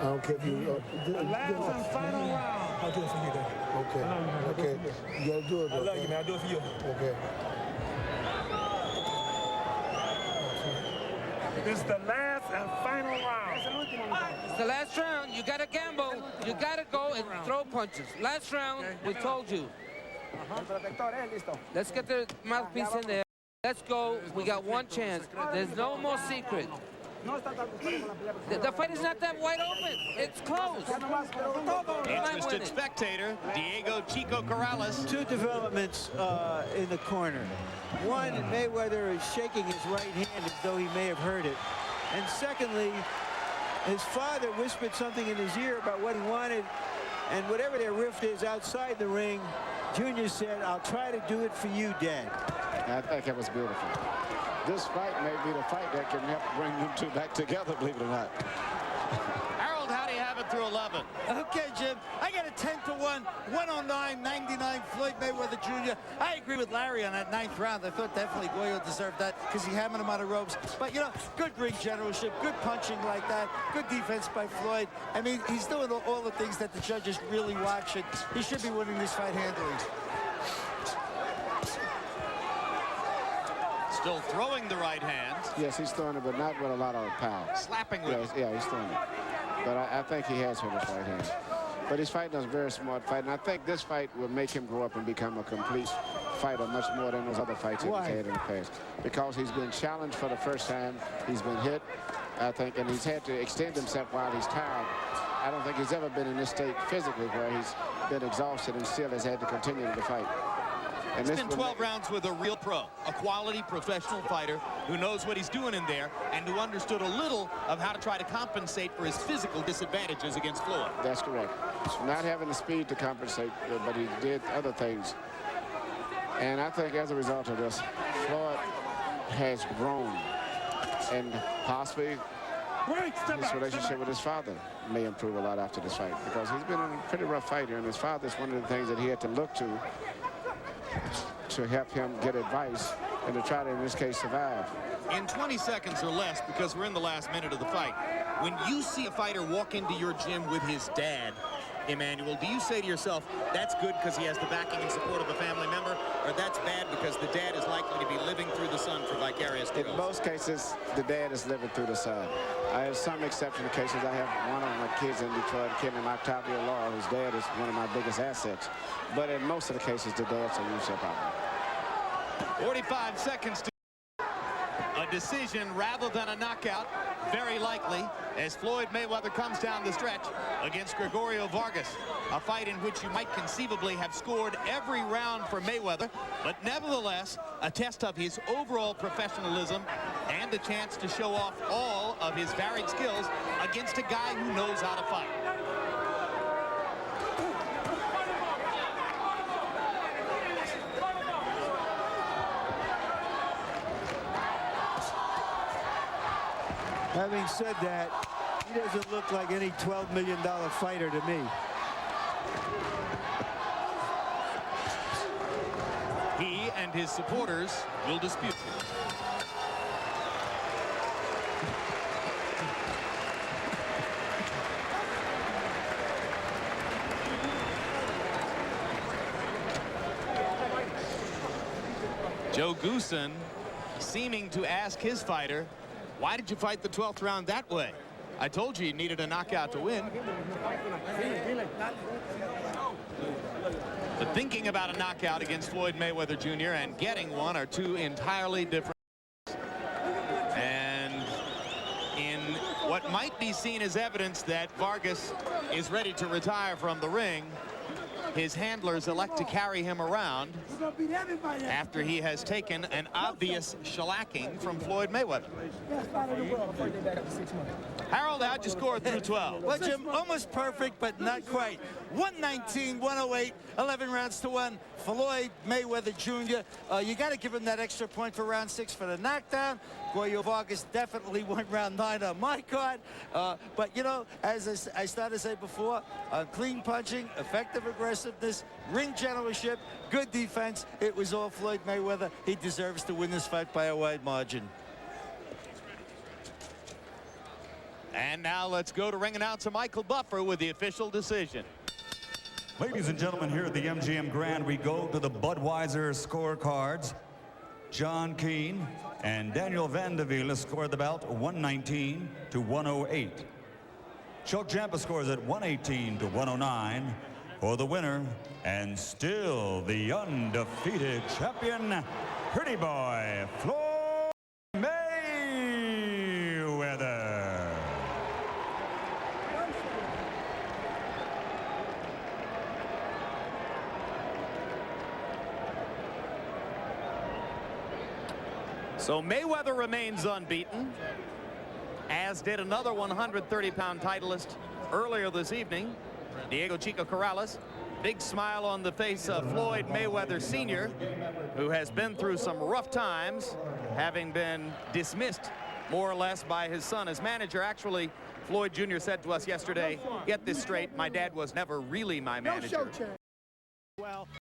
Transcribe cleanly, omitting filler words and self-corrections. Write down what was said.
I don't care if you... the last and final round. I'll do it for you, then. Okay. Okay. You got to do it, though. I love you, man. I'll do it for you. Okay. This is the last and final round. It's the last round. You got to gamble. You got to go and throw punches. Last round, we told you. Let's get the mouthpiece in there. Let's go. We got one chance. There's no more secret. The fight is not that wide open. It's close. Interested spectator, Diego Chico Corrales. Two developments in the corner. One, Mayweather is shaking his right hand as though he may have heard it. And secondly, his father whispered something in his ear about what he wanted. And whatever their rift is outside the ring, Junior said, "I'll try to do it for you, Dad." I think it was beautiful. This fight may be the fight that can help bring them two back together, believe it or not. Harold, how do you have it through 11? Okay, Jim, I got a 10-1, 109-99 Floyd Mayweather Jr. I agree with Larry on that 9th round. I thought definitely Goyo deserved that because he hammered him out of ropes. But, you know, good ring generalship, good punching like that, good defense by Floyd. I mean, he's doing all the things that the judges really watch, and he should be winning this fight handily. Still throwing the right hand. Yes, he's throwing it, but not with a lot of power. Slapping with it. Yeah, he's throwing it. But I think he has hit his right hand. But he's fighting a very smart fight, and I think this fight will make him grow up and become a complete fighter, much more than those other fights he's had in the past. Because he's been challenged for the first time. He's been hit, I think, and he's had to extend himself while he's tired. I don't think he's ever been in this state physically where he's been exhausted and still has had to continue to fight. And it's been 12 rounds with a real pro, a quality professional fighter who knows what he's doing in there and who understood a little of how to try to compensate for his physical disadvantages against Floyd. That's correct. Not having the speed to compensate, but he did other things. And I think as a result of this, Floyd has grown, and possibly his relationship with his father may improve a lot after this fight, because he's been a pretty rough fighter, and his father's one of the things that he had to look to help him get advice and to try to, in this case, survive. In 20 seconds or less, because we're in the last minute of the fight, when you see a fighter walk into your gym with his dad, Emmanuel, do you say to yourself, that's good because he has the backing and support of a family member, or that's bad because the dad is likely to be living through the son for vicarious growth? In most cases, the dad is living through the son. I have some exceptional cases. I have one of my kids in Detroit, a kid named Octavio Law, whose dad is one of my biggest assets. But in most of the cases, the dad's a usual problem. 45 seconds to a decision rather than a knockout, very likely, as Floyd Mayweather comes down the stretch against Gregorio Vargas, a fight in which you might conceivably have scored every round for Mayweather, but nevertheless a test of his overall professionalism and a chance to show off all of his varied skills against a guy who knows how to fight. Having said that, he doesn't look like any $12 million fighter to me. He and his supporters will dispute. Joe Goosen seeming to ask his fighter, why did you fight the 12th round that way? I told you needed a knockout to win. But thinking about a knockout against Floyd Mayweather Jr. and getting one are two entirely different. And in what might be seen as evidence that Vargas is ready to retire from the ring, his handlers elect to carry him around after he has taken an obvious shellacking from Floyd Mayweather. Harold, how'd you score through 12? Well, Jim, almost perfect, but not quite. 119, 108, 11 rounds to 1. Floyd Mayweather Jr. You got to give him that extra point for round 6 for the knockdown. Gregorio Vargas definitely won round 9 on my card. But, you know, as I started to say before, clean punching, effective aggressiveness, ring generalship, good defense. It was all Floyd Mayweather. He deserves to win this fight by a wide margin. And And now let's go to ring announcer Michael Buffer with the official decision. Ladies and gentlemen, here at the MGM Grand, we go to the Budweiser scorecards. John Keane and Daniel Vandeville scored the bout 119 to 108. Chuck Champa scores at 118 to 109 for the winner, and still the undefeated champion, Pretty Boy Floyd Mayweather. So Mayweather remains unbeaten, as did another 130-pound titleist earlier this evening, Diego Chico Corrales. Big smile on the face of Floyd Mayweather Sr., who has been through some rough times, having been dismissed more or less by his son as manager. Actually, Floyd Jr. said to us yesterday, get this straight, my dad was never really my manager. Well.